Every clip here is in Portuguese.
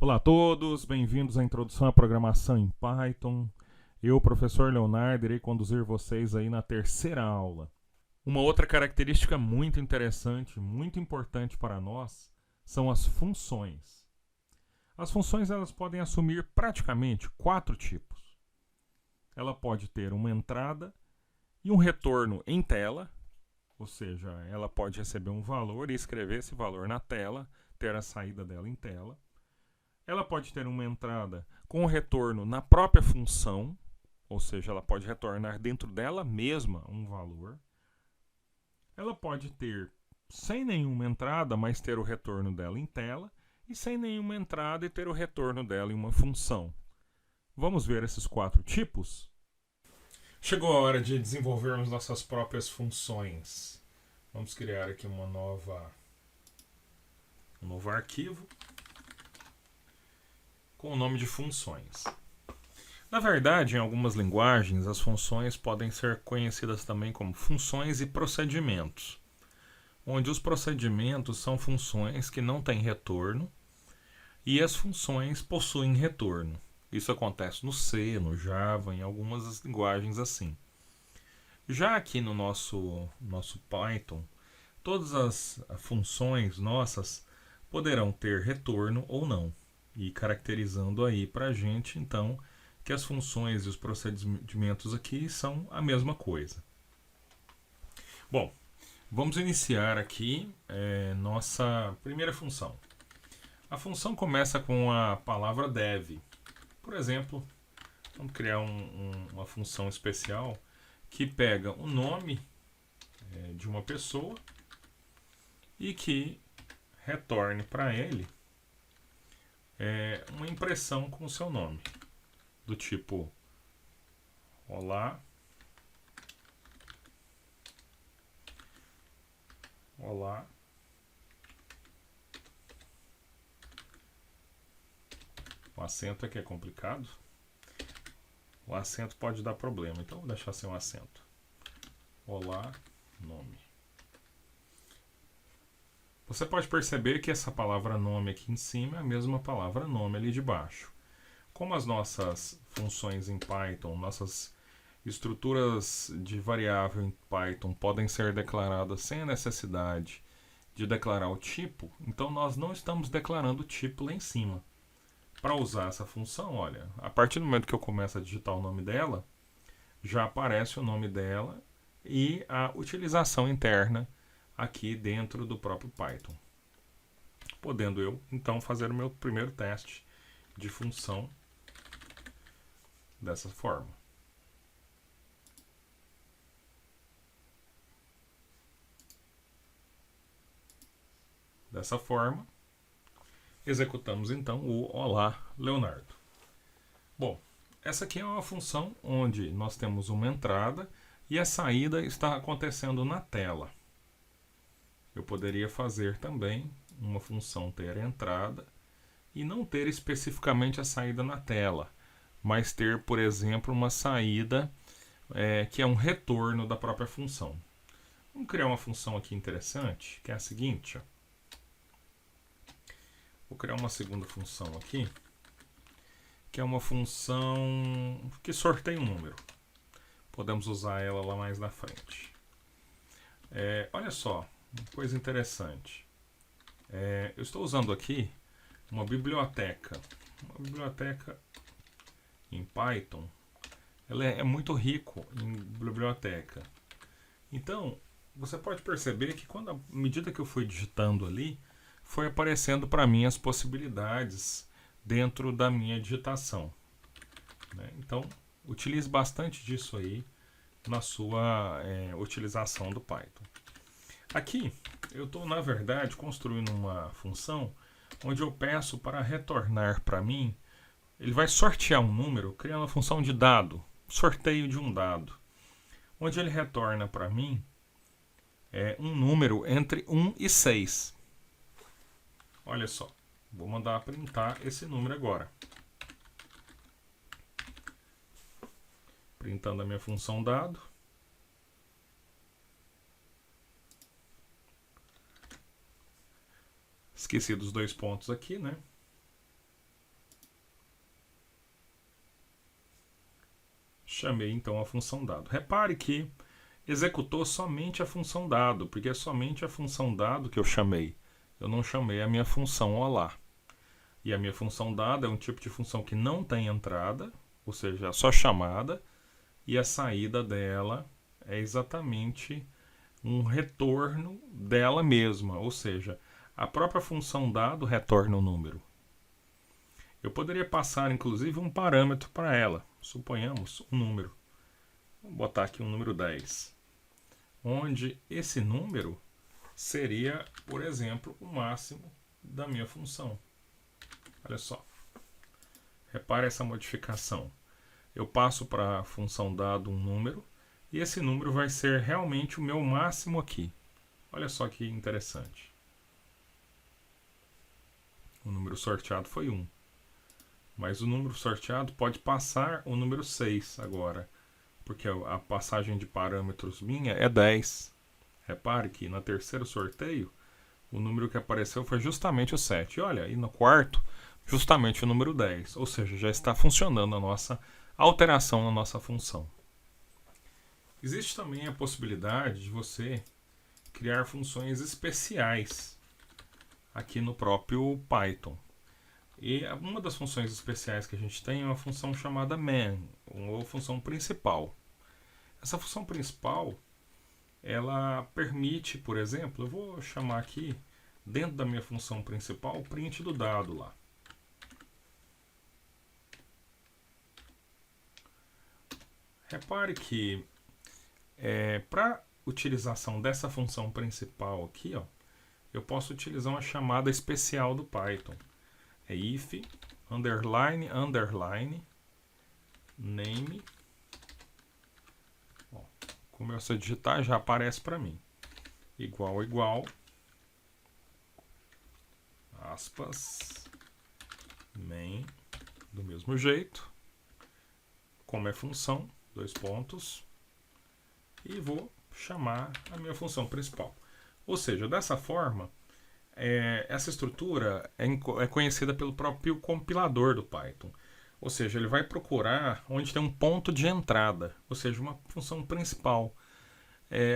Olá a todos, bem-vindos à introdução à programação em Python. Eu, professor Leonardo, irei conduzir vocês aí na terceira aula. Uma outra característica muito interessante, muito importante para nós, são as funções. As funções elas podem assumir praticamente quatro tipos. Ela pode ter uma entrada e um retorno em tela, ou seja, ela pode receber um valor e escrever esse valor na tela, ter a saída dela em tela. Ela pode ter uma entrada com o retorno na própria função, ou seja, ela pode retornar dentro dela mesma um valor. Ela pode ter sem nenhuma entrada, mas ter o retorno dela em tela, e sem nenhuma entrada e ter o retorno dela em uma função. Vamos ver esses quatro tipos? Chegou a hora de desenvolvermos nossas próprias funções. Vamos criar aqui um novo arquivo com o nome de funções. Na verdade, em algumas linguagens, as funções podem ser conhecidas também como funções e procedimentos, onde os procedimentos são funções que não têm retorno e as funções possuem retorno. Isso acontece no C, no Java, em algumas linguagens assim. Já aqui no nosso Python, todas as funções nossas poderão ter retorno ou não, e caracterizando aí para a gente, então, que as funções e os procedimentos aqui são a mesma coisa. Bom, vamos iniciar aqui nossa primeira função. A função começa com a palavra dev. Por exemplo, vamos criar uma função especial que pega o nome de uma pessoa e que retorne para ele uma impressão com o seu nome, do tipo olá, olá, o acento aqui é complicado, o acento pode dar problema, então vou deixar sem o acento. Olá, nome. Você pode perceber que essa palavra nome aqui em cima é a mesma palavra nome ali de baixo. Como as nossas funções em Python, nossas estruturas de variável em Python podem ser declaradas sem a necessidade de declarar o tipo, então nós não estamos declarando o tipo lá em cima. Para usar essa função, olha, a partir do momento que eu começo a digitar o nome dela, já aparece o nome dela e a utilização interna aqui dentro do próprio Python. Podendo eu, então, fazer o meu primeiro teste de função dessa forma. Dessa forma, executamos então o Olá, Leonardo. Bom, essa aqui é uma função onde nós temos uma entrada e a saída está acontecendo na tela. Eu poderia fazer também uma função ter entrada e não ter especificamente a saída na tela, mas ter, por exemplo, uma saída que é um retorno da própria função. Vamos criar uma função aqui interessante, que é a seguinte. Vou criar uma segunda função aqui, que é uma função que sorteia um número. Podemos usar ela lá mais na frente. Olha só, uma coisa interessante. Eu estou usando aqui uma biblioteca. Uma biblioteca em Python. Ela é muito rico em biblioteca. Então, você pode perceber que à medida que eu fui digitando ali, foi aparecendo para mim as possibilidades dentro da minha digitação. Então, utilize bastante disso aí na sua utilização do Python. Aqui, eu estou, na verdade, construindo uma função onde eu peço para retornar para mim, ele vai sortear um número, criando uma função de dado, sorteio de um dado, onde ele retorna para mim um número entre 1 e 6. Olha só, vou mandar printar esse número agora. Printando a minha função dado. Esqueci dos dois pontos aqui, né? chamei então a função dado. Repare que executou somente a função dado, porque é somente a função dado que eu chamei. Eu não chamei a minha função olá. E a minha função dado é um tipo de função que não tem entrada, ou seja, é só chamada, e a saída dela é exatamente um retorno dela mesma, ou seja, a própria função dado retorna o número. Eu poderia passar, inclusive, um parâmetro para ela, suponhamos um número. Vou botar aqui um número 10, onde esse número seria, por exemplo, o máximo da minha função. Olha só. Repare essa modificação. Eu passo para a função dado um número, e esse número vai ser realmente o meu máximo aqui. Olha só que interessante. O número sorteado foi 1. Mas o número sorteado pode passar o número 6 agora, porque a passagem de parâmetros minha é 10. Repare que no terceiro sorteio, o número que apareceu foi justamente o 7. E olha, e no quarto, justamente o número 10. Ou seja, já está funcionando a nossa alteração na nossa função. Existe também a possibilidade de você criar funções especiais aqui no próprio Python. E uma das funções especiais que a gente tem é uma função chamada main, ou função principal. Essa função principal, ela permite, por exemplo, eu vou chamar aqui, dentro da minha função principal, o print do dado lá. Repare que para utilização dessa função principal aqui, ó, eu posso utilizar uma chamada especial do Python. É if, underline, underline, name. Ó, começo a digitar, já aparece para mim. Igual, igual, aspas, main, do mesmo jeito, como é função, 2 pontos, e vou chamar a minha função principal. Ou seja, dessa forma, essa estrutura é conhecida pelo próprio compilador do Python. Ou seja, ele vai procurar onde tem um ponto de entrada, ou seja, uma função principal.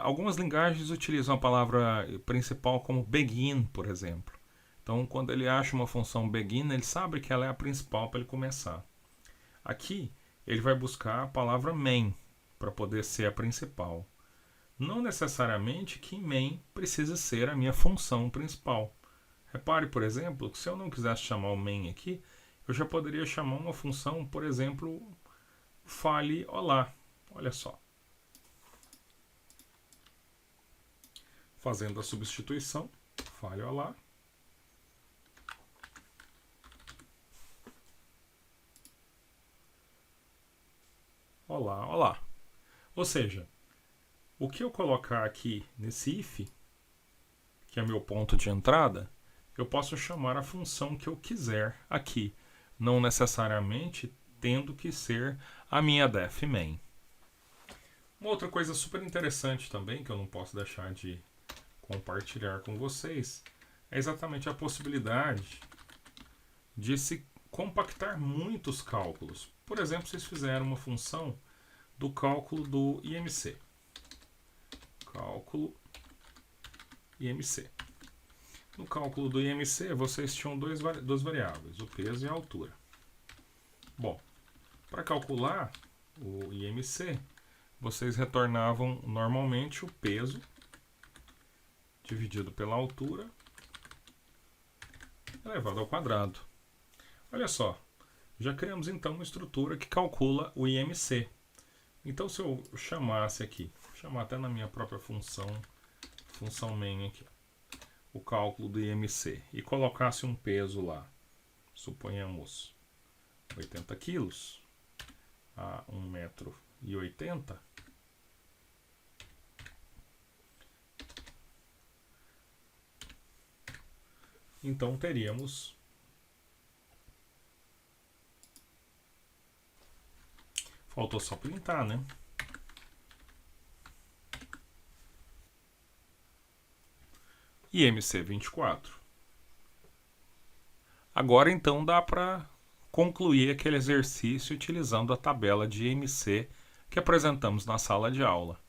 Algumas linguagens utilizam a palavra principal como begin, por exemplo. Então, quando ele acha uma função begin, ele sabe que ela é a principal para ele começar. Aqui, ele vai buscar a palavra main, para poder ser a principal. Não necessariamente que main precisa ser a minha função principal. Repare, por exemplo, que se eu não quisesse chamar o main aqui, eu já poderia chamar uma função, por exemplo, fale olá. Olha só. Fazendo a substituição, fale olá. Olá, olá. Ou seja, o que eu colocar aqui nesse if, que é meu ponto de entrada, eu posso chamar a função que eu quiser aqui, não necessariamente tendo que ser a minha def main. Uma outra coisa super interessante também, que eu não posso deixar de compartilhar com vocês, é exatamente a possibilidade de se compactar muitos cálculos. Por exemplo, vocês fizeram uma função do cálculo do IMC. Cálculo IMC. No cálculo do IMC, vocês tinham duas variáveis, o peso e a altura. Bom, para calcular o IMC, vocês retornavam normalmente o peso dividido pela altura elevado ao quadrado. Olha só, já criamos então uma estrutura que calcula o IMC. Então, se eu chamasse aqui, vou chamar até na minha própria função main aqui, o cálculo do IMC, e colocasse um peso lá, suponhamos 80 quilos a 1,80 m, então teríamos faltou só printar, né? IMC 24. Agora então dá para concluir aquele exercício utilizando a tabela de IMC que apresentamos na sala de aula.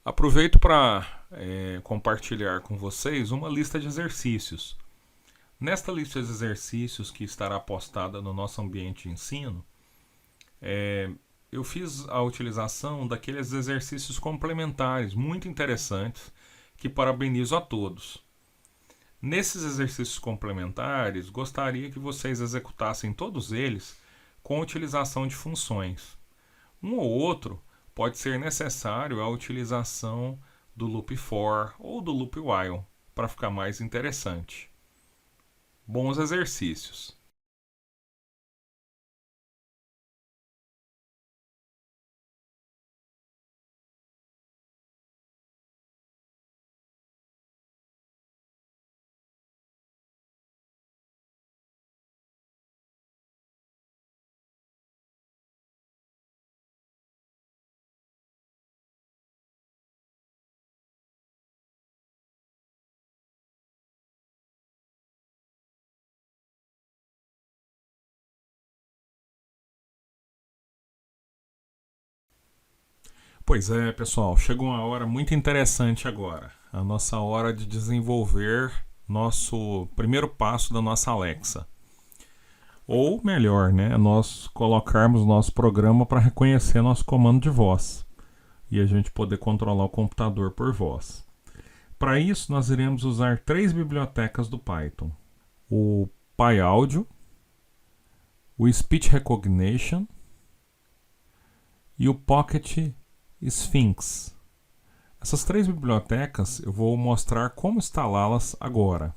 Aproveito para compartilhar com vocês uma lista de exercícios. Nesta lista de exercícios que estará postada no nosso ambiente de ensino, eu fiz a utilização daqueles exercícios complementares muito interessantes que parabenizo a todos. Nesses exercícios complementares, gostaria que vocês executassem todos eles com utilização de funções. Um ou outro pode ser necessário a utilização do loop for ou do loop while para ficar mais interessante. Bons exercícios! Pois é, pessoal, chegou uma hora muito interessante agora. A nossa hora de desenvolver nosso primeiro passo da nossa Alexa. Ou melhor, né, nós colocarmos nosso programa para reconhecer nosso comando de voz e a gente poder controlar o computador por voz. Para isso, nós iremos usar 3 bibliotecas do Python: o PyAudio, o Speech Recognition e o Pocket Sphinx. Essas 3 bibliotecas eu vou mostrar como instalá-las agora.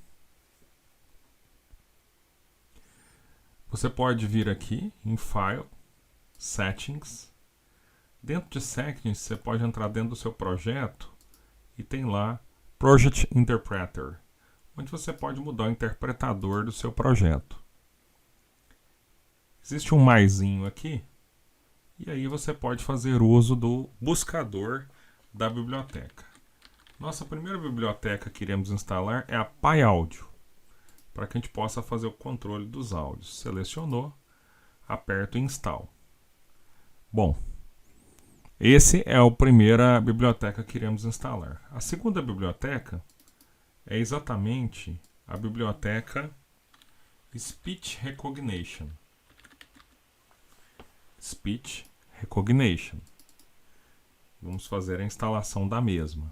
Você pode vir aqui em File, Settings. Dentro de Settings, você pode entrar dentro do seu projeto e tem lá Project Interpreter, onde você pode mudar o interpretador do seu projeto. Existe um maisinho aqui, e aí você pode fazer uso do buscador da biblioteca. Nossa primeira biblioteca que iremos instalar é a PyAudio, para que a gente possa fazer o controle dos áudios. Selecionou, aperto Install. Bom, esse é a primeira biblioteca que iremos instalar. A segunda biblioteca é exatamente a biblioteca Speech Recognition. Speech Recognition. Vamos fazer a instalação da mesma.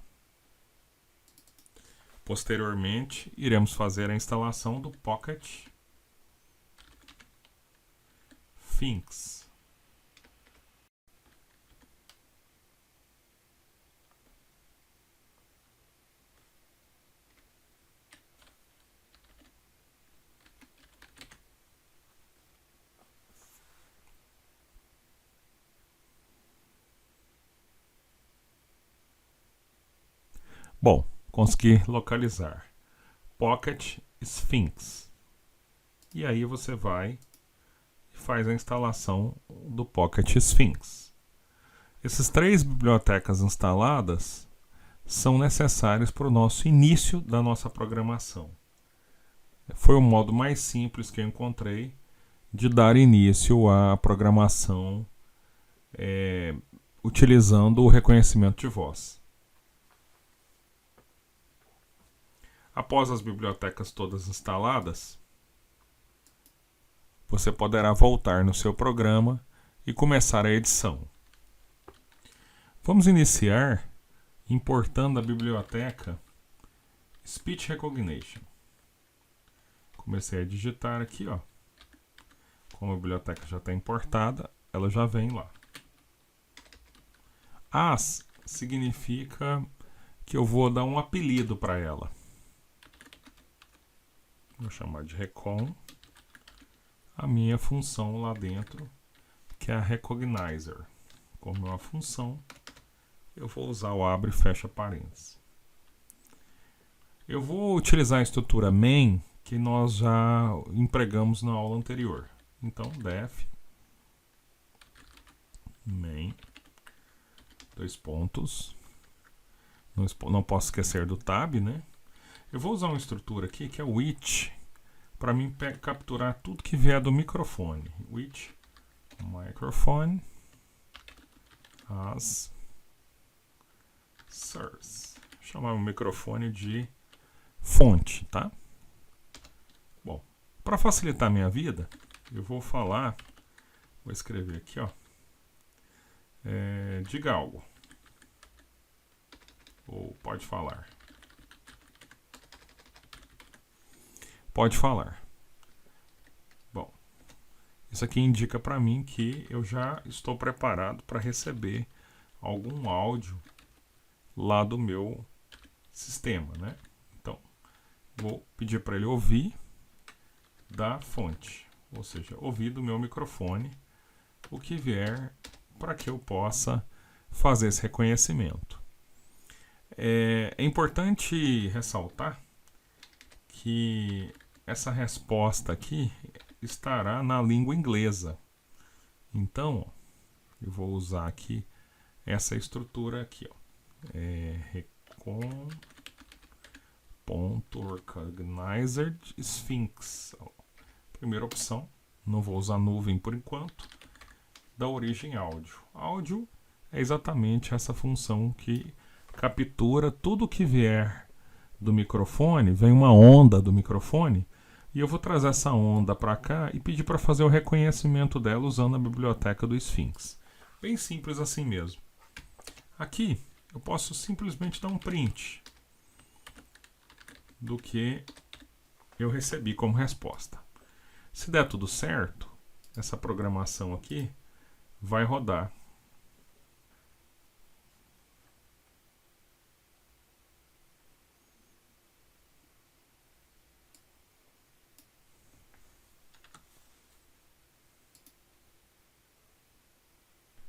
Posteriormente, iremos fazer a instalação do Pocket Sphinx. Bom, consegui localizar Pocket Sphinx. E aí você vai e faz a instalação do Pocket Sphinx. Essas 3 bibliotecas instaladas são necessárias para o nosso início da nossa programação. Foi o modo mais simples que eu encontrei de dar início à programação utilizando o reconhecimento de voz. Após as bibliotecas todas instaladas, você poderá voltar no seu programa e começar a edição. Vamos iniciar importando a biblioteca Speech Recognition. Comecei a digitar aqui, ó. Como a biblioteca já está importada, ela já vem lá. As significa que eu vou dar um apelido para ela. Vou chamar de Recon a minha função lá dentro, que é a Recognizer. Como é uma função, eu vou usar o abre e fecha parênteses. Eu vou utilizar a estrutura main que nós já empregamos na aula anterior. Então, def main, 2 pontos. Não posso esquecer do tab, né? Eu vou usar uma estrutura aqui que é o which, para mim capturar tudo que vier do microfone. Which microphone has source. Chamar o microfone de fonte, tá? Bom, para facilitar a minha vida, eu vou escrever aqui, ó. Diga algo. Ou pode falar. Pode falar. Bom, isso aqui indica para mim que eu já estou preparado para receber algum áudio lá do meu sistema, né? Então, vou pedir para ele ouvir da fonte, ou seja, ouvir do meu microfone o que vier para que eu possa fazer esse reconhecimento. É importante ressaltar que essa resposta aqui estará na língua inglesa. Então, eu vou usar aqui essa estrutura aqui, ó. Recon.Organized Sphinx. Primeira opção, não vou usar nuvem por enquanto, da origem áudio. Áudio é exatamente essa função que captura tudo que vier do microfone, vem uma onda do microfone, e eu vou trazer essa onda para cá e pedir para fazer o reconhecimento dela usando a biblioteca do Sphinx. Bem simples assim mesmo. Aqui eu posso simplesmente dar um print do que eu recebi como resposta. Se der tudo certo, essa programação aqui vai rodar.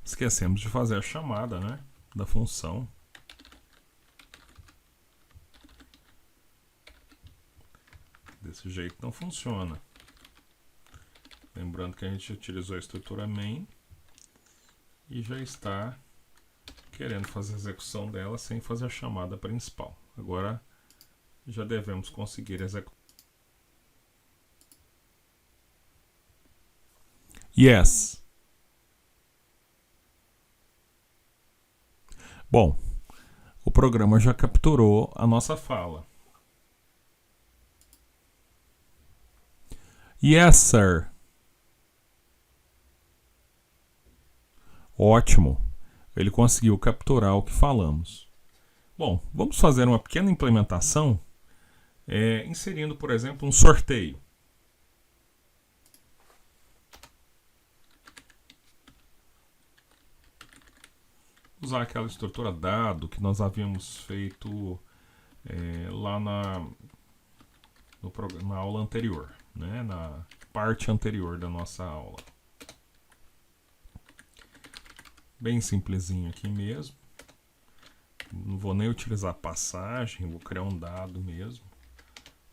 Esquecemos de fazer a chamada, né, da função. Desse jeito não funciona. Lembrando que a gente utilizou a estrutura main e já está querendo fazer a execução dela sem fazer a chamada principal. Agora já devemos conseguir executar. Yes. Bom, o programa já capturou a nossa fala. Yes, sir. Ótimo. Ele conseguiu capturar o que falamos. Bom, vamos fazer uma pequena implementação, inserindo, por exemplo, um sorteio. Usar aquela estrutura dado que nós havíamos feito lá na aula anterior, né? Na parte anterior da nossa aula. Bem simplesinho aqui mesmo. Não vou nem utilizar passagem, vou criar um dado mesmo.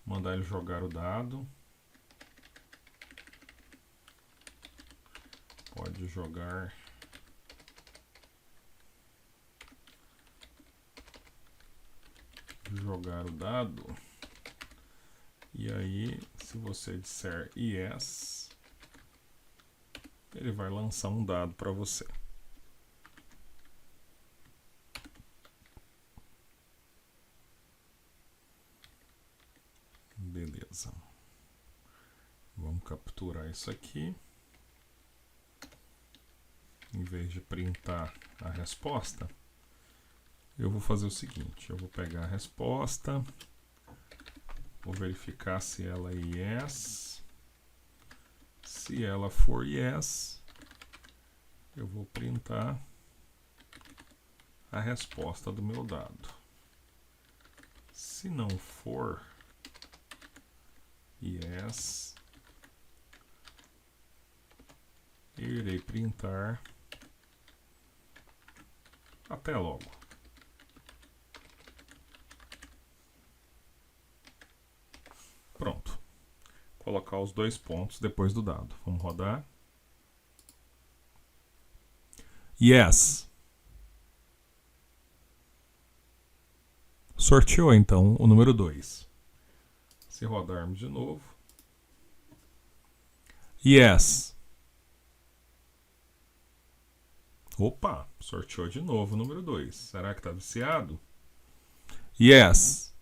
Mandar ele jogar o dado. Pode jogar o dado. E aí, se você disser yes, ele vai lançar um dado para você. Beleza. Vamos capturar isso aqui. Em vez de printar a resposta, eu vou fazer o seguinte, eu vou pegar a resposta, vou verificar se ela é yes. Se ela for yes, eu vou printar a resposta do meu dado. Se não for yes, eu irei printar até logo. Pronto. Colocar os dois pontos depois do dado. Vamos rodar. Yes. Sorteou então o número 2. Se rodarmos de novo, Yes. Opa, sorteou de novo o número 2. Será que está viciado? Yes.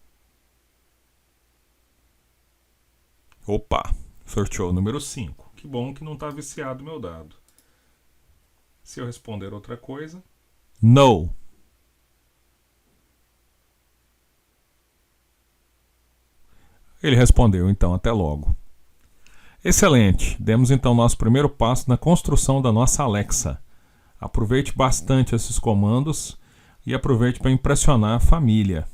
Opa, sorteou o número 5. Que bom que não está viciado o meu dado. Se eu responder outra coisa... No. Ele respondeu, então, até logo. Excelente! Demos então nosso primeiro passo na construção da nossa Alexa. Aproveite bastante esses comandos e aproveite para impressionar a família.